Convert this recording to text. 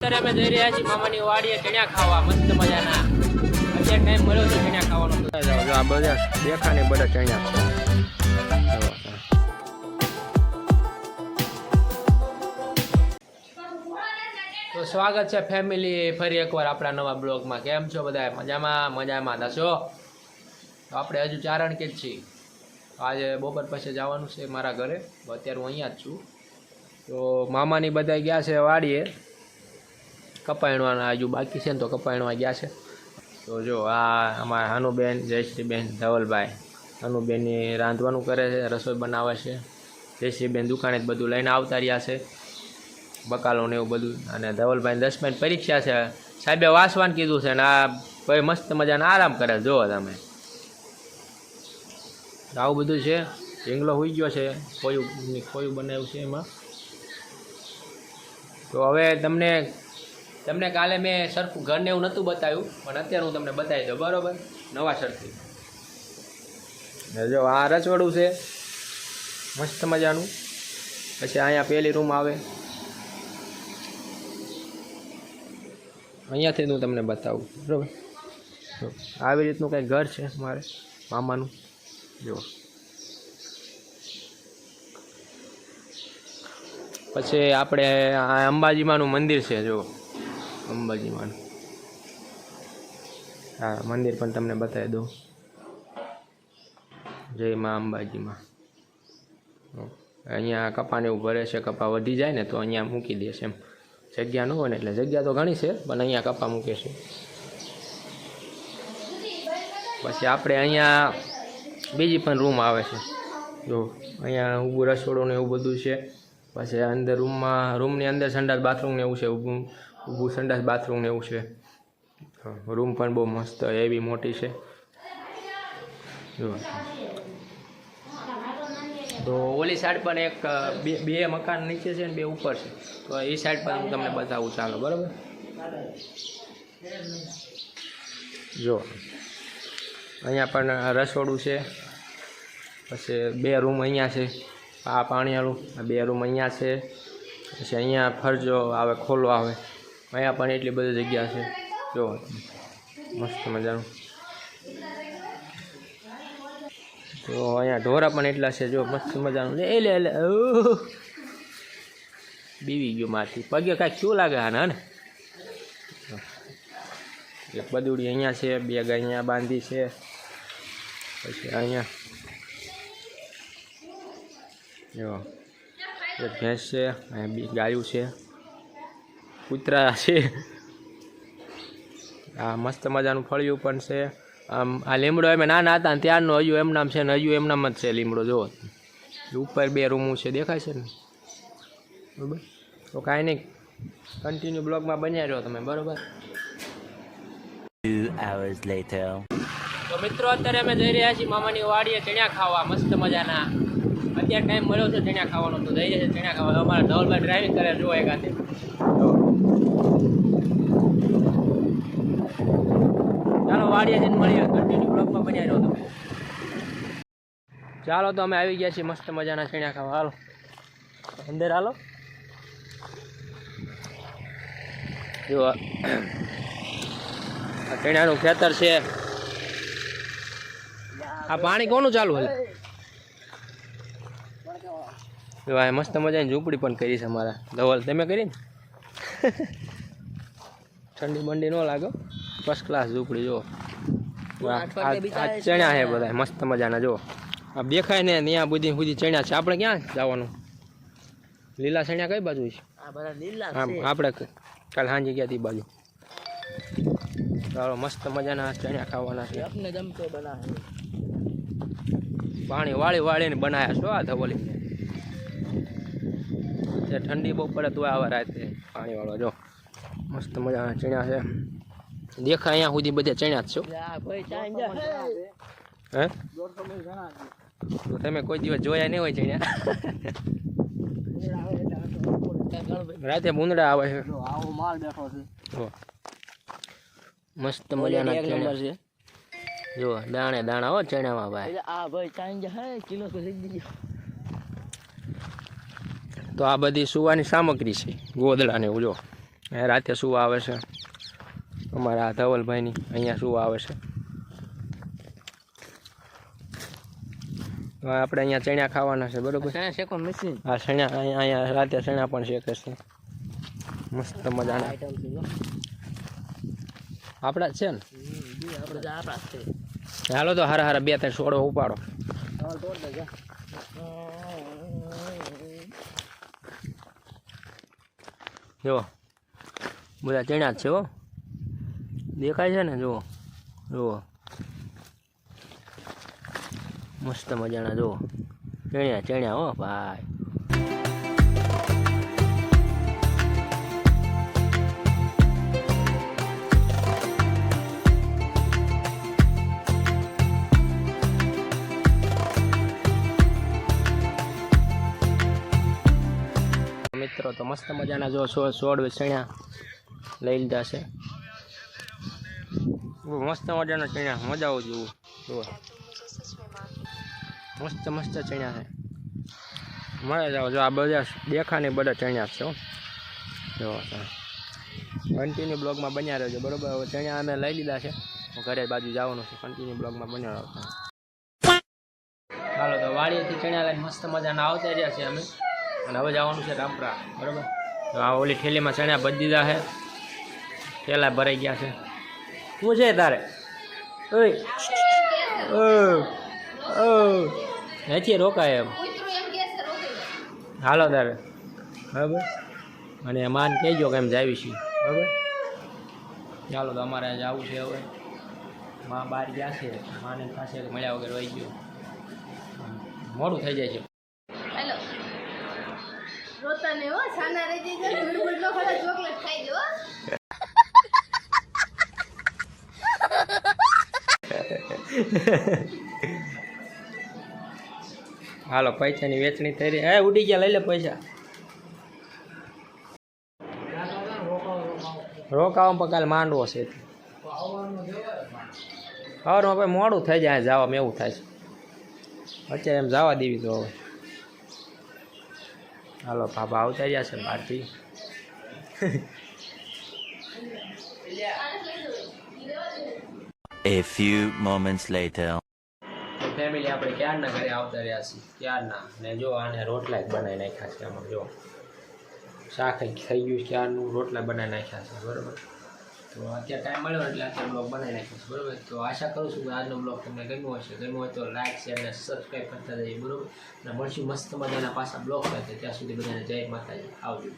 અત્યારે અમે જઈ રહ્યા છીએ મામાની વાડીએ ચણ્યા ખાવા મસ્ત મજાના. અત્યારે ટાઈમ મળ્યો છે ચણ્યા ખાવાનો. જો આ બધા દેખાને બધા ચણ્યા છે. તો સ્વાગત છે ફેમિલી ફરી એકવાર આપણા નવા બ્લોગમાં. કેમ છો બધા? મજામાં થશો? તો આપણે હજુ ચારણ કે જ છીએ. આજે બપોર પછી જવાનું છે મારા ઘરે. અત્યારે હું અહીંયા જ છું. તો મામાની બધા ગયા છે વાડીએ કપાયણવાના. હજુ બાકી છે ને તો કપાયણવા ગયા છે. તો જો આ અમારા હાનુબેન, જયશ્રીબેન, ધવલભાઈ. હાનુબેનની રાંધવાનું કરે છે, રસોઈ બનાવે છે. જયશ્રીબેન દુકાને જ બધું લઈને આવતા રહ્યા છે, બકાલો ને એવું બધું. અને ધવલભાઈ 10 મિનિટ પરીક્ષા છે, સાહેબે વાંચવાનું કીધું છે ને આ ભાઈ મસ્ત મજાનો આરામ કરે. જુઓ તમે, આવું બધું છે. ઢીંગલો હોઈ ગયો છે, ખોયું બનાવ્યું છે એમાં. તો હવે તમને કાલે મેં સરખું ઘરને એવું નહોતું બતાવ્યું, પણ અત્યારે હું તમને બતાવી દઉં, બરાબર? નવા સરથી જો આ રસોડું છે મસ્ત મજાનું. પછી અહીંયા પહેલી રૂમ આવે, અહીંયાથી હું તમને બતાવું, બરાબર? આવી રીતનું કંઈક ઘર છે મારે મામાનું. જો પછી આપણે આ અંબાજીમાનું મંદિર છે. જો અંબાજીમાનું હા મંદિર પણ તમને બતાવી દઉં. જય માં અંબાજીમાં. અહીંયા કપાને એવું ભરે છે. કપા વધી જાય ને તો અહીંયા મૂકી દે છે. એમ જગ્યા ન હોય ને, એટલે જગ્યા તો ઘણી છે પણ અહીંયા કપા મૂકે છે. પછી આપણે અહીંયા બીજી પણ રૂમ આવે છે. જો અહીંયા ઊભું રસોડું ને એવું બધું છે. પછી અંદર રૂમની અંદર સંડાસ બાથરૂમ ને એવું છે. ઊભું સંડાસ બાથરૂમ ને એવું છે. રૂમ પણ બહુ મસ્ત એવી મોટી છે. જો તો ઓલી સાઈડ પણ એક બે મકાન નીચે છે ને બે ઉપર છે. તો એ સાઈડ પણ હું તમને બતાવું, ચાલો, બરાબર? જો અહીંયા પણ રસોડું છે. પછી 2 રૂમ અહીંયા છે. આ પાણીવાળું, આ 2 રૂમ અહીંયા છે. પછી અહીંયા ફરજો આવે, ખોલો આવે. અહીંયા પણ એટલી બધી જગ્યા છે. જો મસ્ત મજાનું. તો અહીંયા ઢોરા પણ એટલા છે. જો મસ્ત મજાનું. લે બીવી ગયો મારથી પગે. કાંઈક શું લાગે આને? ને એક બદુડી અહીંયા છે, 2 ગાય અહીંયા બાંધી છે. પછી અહીંયા જો એક ભેંસ છે, અહીંયા 2 ગાયું છે, કૂતરા છે. આ મસ્ત મજાનું ફળિયું પણ છે. આમ આ લીમડો એમ નાના હતા ને ત્યારનો હજુ એમનામ છે ને હજુ એમનામ જ છે લીમડો. જુઓ ઉપર 2 રૂમો છે, દેખાય છે ને, બરાબર? તો કાંઈ નહીં, કન્ટિન્યુ બ્લોગમાં બન્યા રહ્યો તમે, બરાબર? 2 hours later. તો મિત્રો અત્યારે અમે જઈ રહ્યા છીએ મામાની વાડીએ ચણ્યા ખાવા મસ્ત મજાના. અત્યારે ટાઈમ મળ્યો છે ચણ્યા ખાવાનો, તો જઈ જશે ચણ્યા ખાવા. અમારા ધવલભાઈ ડ્રાઇવિંગ કરે, જો એક હાથે. ચાલો વાડીએ જઈને મળીએ, કન્ટિન્યુ બ્લોગમાં બન્યા રહ્યો તમે. ચાલો તો અમે આવી ગયા છીએ મસ્ત મજાના ચણ્યા ખાવા. હાલો અંદર, હાલો. જો આ ચણ્યાનું ખેતર છે. આ પાણી કોનું ચાલુ હલે? આ મસ્ત મજાની ઝૂંપડી પણ કરી છે અમારા ધવલ. તમે કરી ને? ઠંડી બંડી ન લાગે, ફર્સ્ટ ક્લાસ ઝૂંપડી. જો આ ચણ્યા છે બધા મસ્ત મજાના. જો આ દેખાય ને ત્યાં બધી ચણ્યા છે. આપણે ક્યાં જવાનું? લીલા ચણ્યા કઈ બાજુ છે? આપણે કાલ સાંજે ગયા હતી બાજુ. ચાલો મસ્ત મજાના ચણ્યા ખાવાના છે. પાણી વાળીને બનાવ્યા છો આ ધવલી. ઠંડી બહુ પડે તો આવા રાતે પાણી વાળો. જો મસ્ત મજાના ચણ્યા છે. દેખાય અહીંયા સુધી બધે ચણ્યા જ છો. હે તો તમે કોઈ દિવસ જોયા નહીં હોય ચણ્યા? રાતે ભૂંદડા આવે છે. મસ્ત મજાના ચણ્યા છે. જો દાણે દાણા હો ચણામાં ભાઈ. તો આ બધી સુવાની સામગ્રી છે, ગોદડા ને એવું. જો રાતે શું આવે છે અમારા ધવલભાઈની અહીંયા શું આવે છે. આપણે અહીંયા ચણ્યા ખાવાના છે બરોબર. હા ચણ્યા અહીંયા રાતે ચણ્યા પણ શેકે છે મસ્ત મજાના. આપણા જ છે ને. હાલો તો હારા હારા 2-3 છોડો ઉપાડો. જો બધા ચણ્યા જ છે હો, દેખાય છે ને. જુઓ જુઓ મસ્ત મજાના. જુઓ ચણ્યા ચણ્યા હો ભાઈ. મિત્રો તો મસ્ત મજાના જો છોડ ચણ્યા લઈ લીધા છે. મસ્ત મજાના ચણ્યા મજા આવું જેવું. જુઓ મસ્ત મસ્ત ચણ્યા છે. મળે જાઓ. જો આ બધા દેખાને બધા ચણ્યા છે. જો કન્ટિન્યુ બ્લોગમાં બન્યા રહેજો બરોબર. હવે ચણ્યા અમે લઈ લીધા છે, ઘરે બાજુ જવાનું છે. કન્ટિન્યુ બ્લોગમાં બન્યા રહેતા. ચાલો તો વાડીએથી ચણ્યા લઈને મસ્ત મજાના આવતા રહ્યા છે અમે, અને હવે જવાનું છે રામપરા બરાબર. તો આ ઓલી ઠેલીમાં ચણ્યા બધી દીધા છે, ઠેલા ભરાઈ ગયા છે. શું છે તારે? નથી રોકાય એમ. હાલો તારે બરાબર. અને માન કહેજો કે એમ જાવી છીએ બરાબર. ચાલો તો અમારે જવું છે હવે. માં બહાર ગયા છે, માને પાસે મળ્યા વગર વહી ગયો. મોડું થઈ જાય છે. હાલો પૈસાની વેચણી થઈ રહી. હે ઉડી ગયા, લઈ લે પૈસા. રોકાવામાં પણ કાલે માંડવો છે. સવારમાં ભાઈ મોડું થઈ જાય જવામાં, એવું થાય છે. અત્યારે એમ જવા દેવી તો હવે. હાલો બાબા આવતા રહ્યા છે બહારથી. A few moments later. Family આપણે ક્યારના ઘરે આવતા રહ્યા છીએ ક્યારના. ને જો આને રોટલા જ બનાવી નાખ્યા છે. આમાં જો શાક થઈ ગયું ક્યારનું, રોટલા બનાવી નાખ્યા છે બરાબર. તો અત્યારે ટાઈમ મળ્યો એટલે અત્યારે બ્લોગ બનાવી નાખ્યો છે બરાબર. તો આશા કરું છું કે આજનો બ્લોગ તમને ગમ્યો હશે. ગમ્યો હોય તો લાઇક શેર અને સબસ્ક્રાઈબ કરતા જઈએ બરાબર. અને મળશું મસ્ત મજાના પાછા બ્લોગ સાથે. ત્યાં સુધી બધાને જય માતાજી. આવજો.